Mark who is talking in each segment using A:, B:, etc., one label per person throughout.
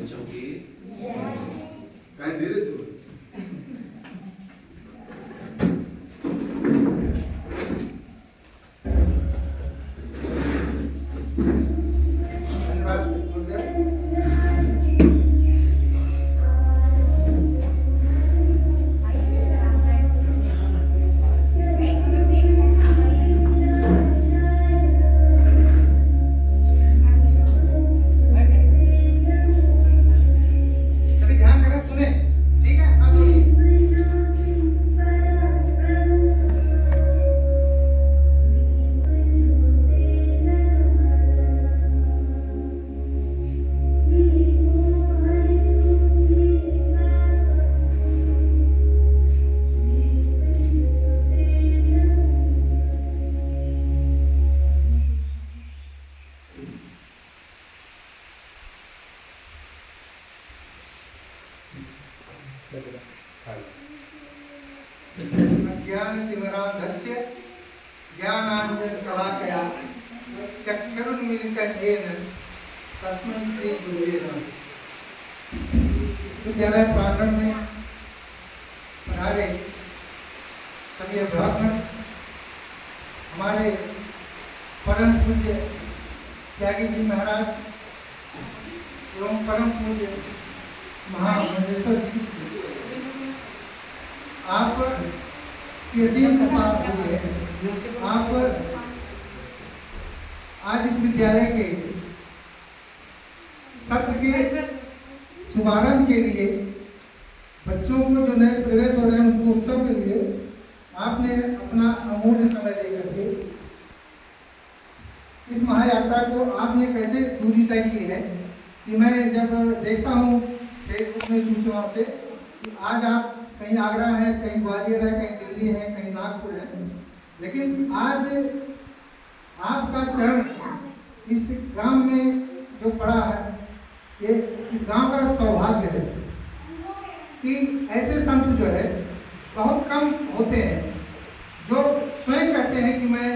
A: बच्चों की कहीं धीरे से बोलो।
B: ज्ञानतिमिरान्धस्य ज्ञानाञ्जनशलाकया चक्षुरुन्मीलितं येन तस्मै श्रीगुरुवे नमः। इस विद्यालय प्रांगण में पधारे सभी अध्यापक, हमारे परम पूज्य त्यागी जी महाराज एवं परम पूज्य महामंडलेश्वर जी, आप असीम कृपा हुई है। आप आज इस विद्यालय के सत्र के शुभारंभ के लिए बच्चों को जो नए प्रवेश हो रहे हैं उनको उत्सव के लिए आपने अपना अमूल्य समय दे करके इस महायात्रा को आपने कैसे दूरी तय की है कि मैं जब देखता हूँ फेसबुक में सूचनाओं से कि आज आप कहीं आगरा है, कहीं ग्वालियर है, कहीं दिल्ली है, कहीं नागपुर है, लेकिन आज आपका चरण इस गांव में जो पड़ा है, ये इस गांव का सौभाग्य है कि ऐसे संत जो है बहुत कम होते हैं जो स्वयं कहते हैं कि मैं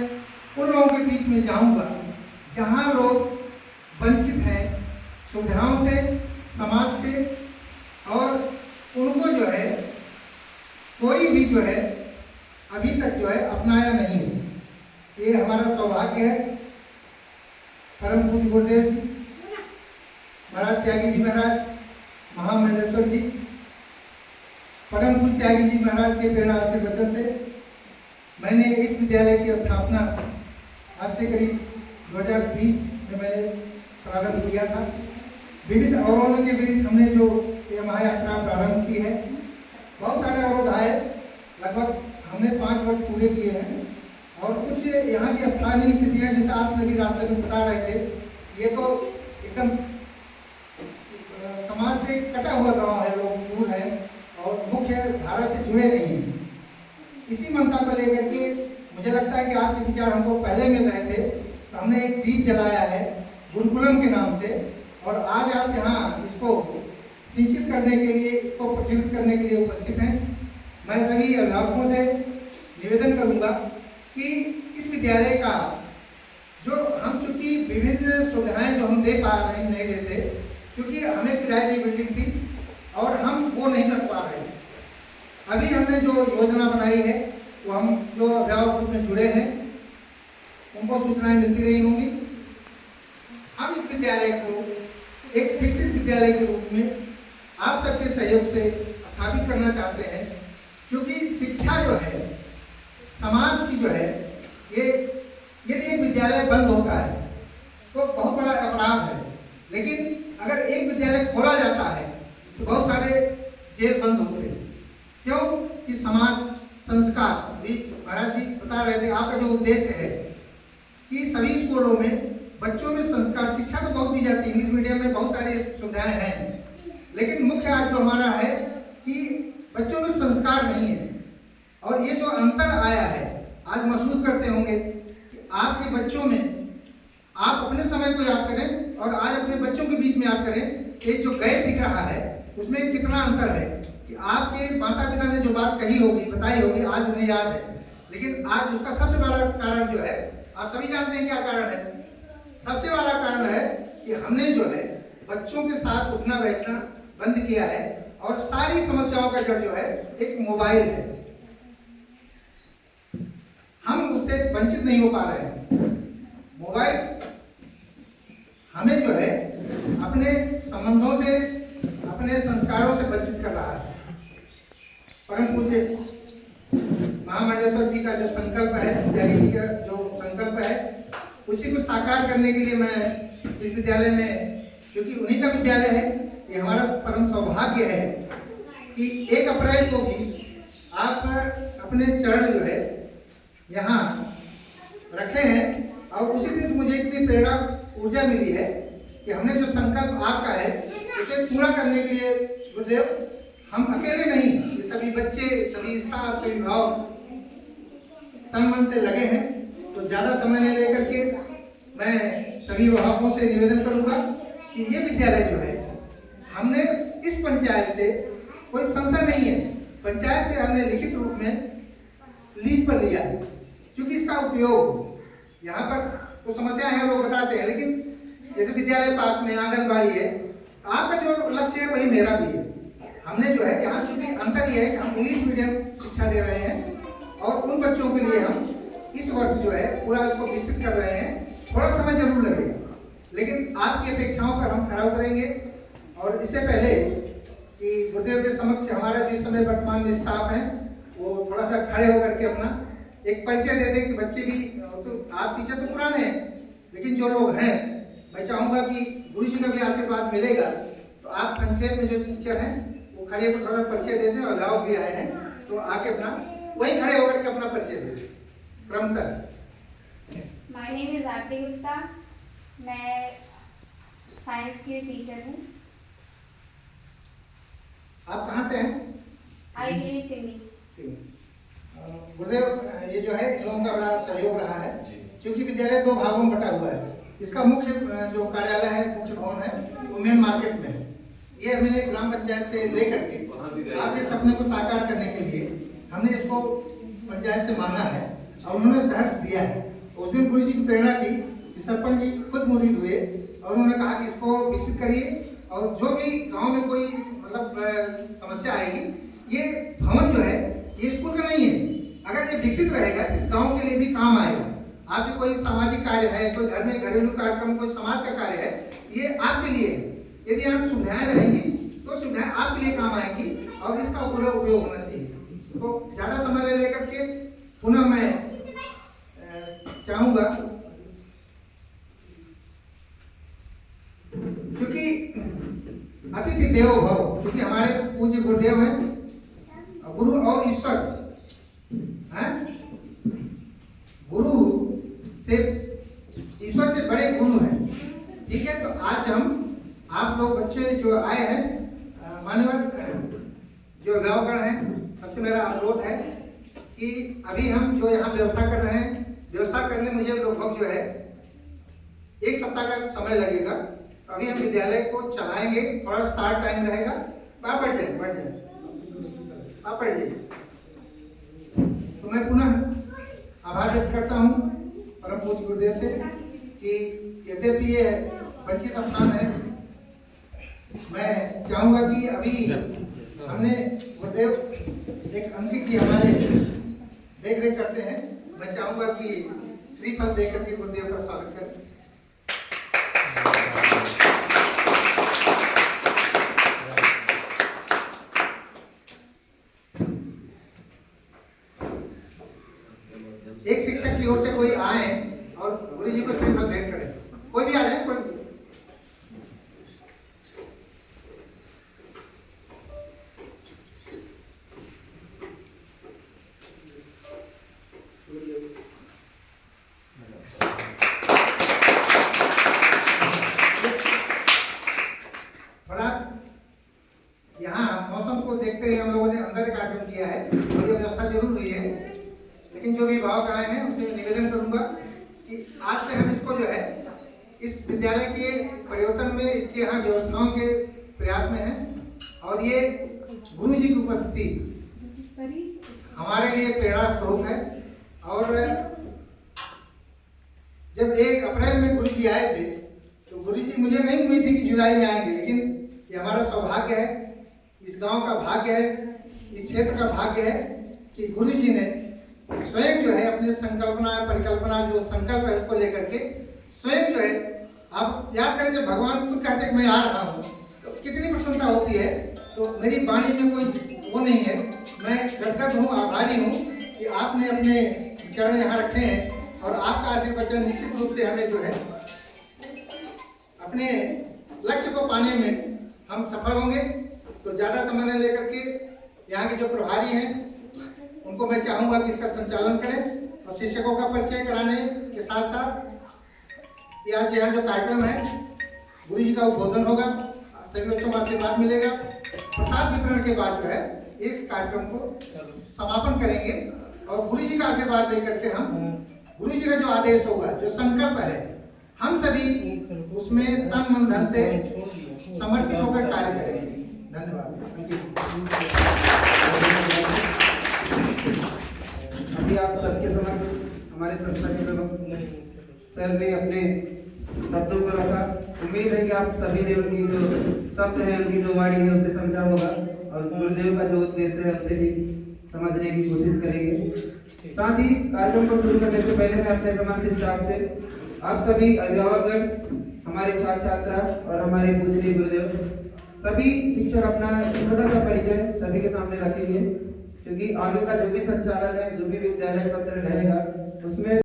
B: उन लोगों के बीच में जाऊंगा जहां लोग वंचित हैं सुविधाओं से, समाज से, और उनको जो है कोई भी जो है अभी तक जो है अपनाया नहीं है। ये हमारा सौभाग्य है। परम पूज्य गुरुदेव जी महाराज त्यागी जी महाराज, महामंडलेश्वर जी, परम पूज्य त्यागी जी महाराज के प्रेरणा से वचन से मैंने इस विद्यालय की स्थापना आज से करीब 2020 में मैंने प्रारंभ किया था। विविध अवरोधों के बीच हमने जो ये महायात्रा प्रारंभ की है, बहुत सारे अवरोध आए, लगभग हमने 5 वर्ष पूरे किए हैं, और कुछ यहाँ की स्थानीय स्थितियाँ जैसे आपने भी रास्ते में बता रहे थे, ये तो एकदम समाज से कटा हुआ गांव है, लोग दूर हैं और मुख्य धारा से जुड़े नहीं हैं। इसी मंशा को लेकर के मुझे लगता है कि आपके विचार हमको पहले मिल रहे थे, तो हमने एक दीप जलाया है गुरुकुलम के नाम से, और आज आप यहाँ इसको सिंचित करने के लिए, इसको प्रज्वलित करने के लिए उपस्थित हैं। मैं सभी अभिभावकों से निवेदन करूंगा कि इस विद्यालय का जो हम चूंकि विभिन्न सुविधाएं जो हम दे पा रहे नहीं देते, क्योंकि हमें किराए की बिल्डिंग थी और हम वो नहीं कर पा रहे। अभी हमने जो योजना बनाई है वो हम जो अभिभावक ग्रुप में जुड़े हैं उनको सूचनाएं मिलती रही होंगी। हम इस विद्यालय को एक विकसित विद्यालय के रूप में आप सबके सहयोग से स्थापित करना चाहते हैं, क्योंकि शिक्षा जो है समाज की जो है, ये यदि एक विद्यालय बंद होता है तो बहुत बड़ा अपराध है, लेकिन अगर एक विद्यालय खोला जाता है तो बहुत सारे जेल बंद होते हैं। क्यों कि समाज संस्कार, महाराज जी बता रहे थे, आपका जो उद्देश्य है कि सभी स्कूलों में बच्चों में संस्कार, शिक्षा तो बहुत दी जाती है, इंग्लिश मीडियम में बहुत सारी सुविधाएं हैं, लेकिन मुख्य आज जो हमारा है कि बच्चों में संस्कार नहीं है। और ये जो अंतर आया है, आज महसूस करते होंगे कि आपके बच्चों में, आप अपने समय को याद करें और आज अपने बच्चों के बीच में याद करें, ये जो गैप दिख रहा है उसमें कितना अंतर है कि आपके माता पिता ने जो बात कही होगी, बताई होगी, आज उन्हें याद है, लेकिन आज उसका सबसे बड़ा कारण जो है, आप सभी जानते हैं क्या कारण है। सबसे बड़ा कारण है कि हमने जो है बच्चों के साथ उठना बैठना बंद किया है और सारी समस्याओं का जड़ जो है एक मोबाइल है। हम उससे वंचित नहीं हो पा रहे हैं। मोबाइल हमें जो है अपने संबंधों से, अपने संस्कारों से वंचित कर रहा है। परम पूज्य महामंडलेश्वर जी का जो संकल्प है, विद्यालय जी का जो संकल्प है, उसी को साकार करने के लिए मैं इस विद्यालय में, क्योंकि उन्हीं का विद्यालय है, ये हमारा परम सौभाग्य है कि 1 अप्रैल को भी आप अपने चरण जो है यहाँ रखे हैं और उसी दिन मुझे इतनी प्रेरणा ऊर्जा मिली है कि हमने जो संकल्प आपका है उसे पूरा करने के लिए गुरुदेव हम अकेले नहीं, ये सभी बच्चे, सभी स्टाफ, सभी भाव तन मन से लगे हैं। तो ज्यादा समय नहीं लेकर के मैं सभी अभिभावकों से निवेदन करूंगा कि ये विद्यालय जो है हमने इस पंचायत से, कोई संशय नहीं है, पंचायत से हमने लिखित रूप में लीज पर लिया है, क्योंकि इसका उपयोग यहाँ पर तो समस्या है, लोग बताते हैं, लेकिन जैसे विद्यालय पास में आंगनबाड़ी है, आपका जो लक्ष्य है वही मेरा भी है। हमने जो है यहाँ, चूंकि अंतर यह है कि हम इंग्लिश मीडियम शिक्षा दे रहे हैं और उन बच्चों के लिए हम इस वर्ष जो है पूरा इसको विकसित कर रहे हैं। थोड़ा समय जरूर लगेगा, लेकिन आपकी अपेक्षाओं पर हम खरा उतरेंगे। और इससे पहले कि गुरुदेव के समक्ष हमारा जो इस समय वर्तमान में स्टाफ है वो थोड़ा सा खड़े होकर के अपना एक परिचय दे दें कि बच्चे भी, तो आप टीचर तो पुराने हैं, लेकिन जो लोग हैं, मैं चाहूँगा कि गुरु जी का भी आशीर्वाद मिलेगा। तो आप संक्षेप में जो टीचर हैं वो खड़े होकर थोड़ा परिचय दे दें, और अभिभावक भी आए हैं तो आके अपना वहीं खड़े होकर के अपना परिचय दे दें। क्रम sir.
C: My name is Aarti Gupta, मैं साइंस की टीचर हूँ।
B: आप कहाँ से हैं?
C: ITI सिंधी।
B: गुरुदेव, ये जो है इन लोगों का बड़ा सहयोग रहा है, क्योंकि विद्यालय 2 भागों में बटा हुआ है। इसका मुख्य जो कार्यालय है, मुख्य भवन है, वो मेन मार्केट में है। ये हमने ग्राम पंचायत से लेकर के आपके सपने को साकार करने के लिए हमने इसको पंचायत से मांगा है और उन्होंने सहर्ष दिया है। उस दिन गुरु जी की प्रेरणा थी कि सरपंच जी खुद मोहित हुए और उन्होंने कहा कि इसको विकसित करिए, और जो भी गांव में कोई मतलब समस्या आएगी, ये भवन जो है ये स्कूल का नहीं है, अगर ये विकसित रहेगा इस गांव के लिए भी काम आएगा। आपके कोई सामाजिक कार्य है, कोई घर में घरेलू कार्यक्रम, कोई समाज का कार्य है, ये आपके लिए है। यदि यहाँ सुविधाएं रहेंगी तो सुविधाएं आपके लिए काम आएंगी और इसका पूरा उपयोग होना चाहिए। तो ज्यादा समय लेकर के पुनः मैं चाहूंगा, क्योंकि अतिथि देवो भव, क्योंकि हमारे पूज्य गुरुदेव हैं, गुरु और ईश्वर हैं। गुरु से, ईश्वर से बड़े गुरु हैं, ठीक है। तो आज हम आप लोग बच्चे जो आए हैं, मान्यवर जो अभिभावकगण हैं, सबसे मेरा अनुरोध है कि अभी हम जो यहाँ व्यवस्था कर रहे हैं, व्यवस्था करने मुझे लगभग जो है 1 सप्ताह का समय लगेगा। तो अभी हम विद्यालय को चलाएंगे, थोड़ा शार्ट टाइम रहेगा। आप बैठ जाए, बैठ जाए, आप बैठ जाइए। तो मैं पुनः आभार व्यक्त करता हूँ परम पूज्य गुरुदेव से कि यद्यपि ये वंचित स्थान है, मैं चाहूंगा कि अभी हमने गुरुदेव एक अंकित जी हमारे देख रेख करते हैं, मैं चाहूंगा कि श्रीफल देकर के गुरुदेव का स्वागत करें। एक शिक्षक की ओर से कोई आए और गुरु जी को श्रीफल भेंट करें। कोई भी आ जाए, कोई भी। यहाँ मौसम को देखते हुए हम लोगों ने अंदर एक कार्यक्रम किया है और ये व्यवस्था जरूर हुई है, लेकिन जो भी भावक आए हैं उनसे मैं निवेदन करूंगा कि आज से हम इसको जो है इस विद्यालय के परिवर्तन में, इसके यहाँ व्यवस्थाओं के प्रयास में हैं और ये गुरु जी की उपस्थिति हमारे लिए प्रेरणा स्रोत है। और जब 1 अप्रैल में गुरु जी आए थे तो तो गुरुजी मुझे नहीं उम्मीद थी कि जुलाई में आएंगे, लेकिन ये हमारा सौभाग्य है, इस गांव का भाग्य है, इस क्षेत्र का भाग्य है कि गुरुजी ने स्वयं जो है अपने संकल्पना परिकल्पना जो संकल्प है उसको लेकर के स्वयं जो है, आप याद करें जब भगवान खुद कहते हैं कि मैं आ रहा हूँ तो कितनी प्रसन्नता होती है। तो मेरी वाणी में कोई वो नहीं है, मैं गदगद हूँ, आभारी हूँ कि आपने अपने चरण यहाँ रखे हैं और आपका आशीर्वचन निश्चित रूप से हमें जो है अपने लक्ष्य को पाने में हम सफल होंगे। तो ज़्यादा समय न लेकर के यहाँ के जो प्रभारी हैं उनको मैं चाहूँगा कि इसका संचालन करें और शिक्षकों का परिचय कराने के साथ साथ आज यहाँ जो कार्यक्रम है गुरु जी का उद्बोधन होगा, सभी बच्चों का आशीर्वाद मिलेगा, प्रसाद वितरण के बाद जो है इस कार्यक्रम को समापन करेंगे और गुरु जी का आशीर्वाद लेकर के हम गुरु जी का जो आदेश होगा, जो संकल्प है, हम सभी उसमें तन मन धन से समर्पित होकर कार्य करेंगे। धन्यवाद।
D: अभी आप सबके समक्ष हमारे संस्था के प्रमुख सर ने अपने शब्दों को रखा। उम्मीद है कि आप सभी ने उनकी जो शब्द है, उनकी जो वाणी है उसे समझा होगा और गुरुदेव का जो उद्देश्य है उसे भी समझने की कोशिश करेंगे। साथ ही कार्यक्रम को शुरू करने से पहले मैं अपने सम्मानित स्टाफ से आप सभी अभिभावकगण, हमारे छात्र छात्रा और हमारे पूजनीय गुरुदेव सभी शिक्षक अपना छोटा सा परिचय सभी के सामने रखेंगे, क्योंकि आगे का जो भी संचालन है, जो भी विद्यालय सत्र रहेगा उसमें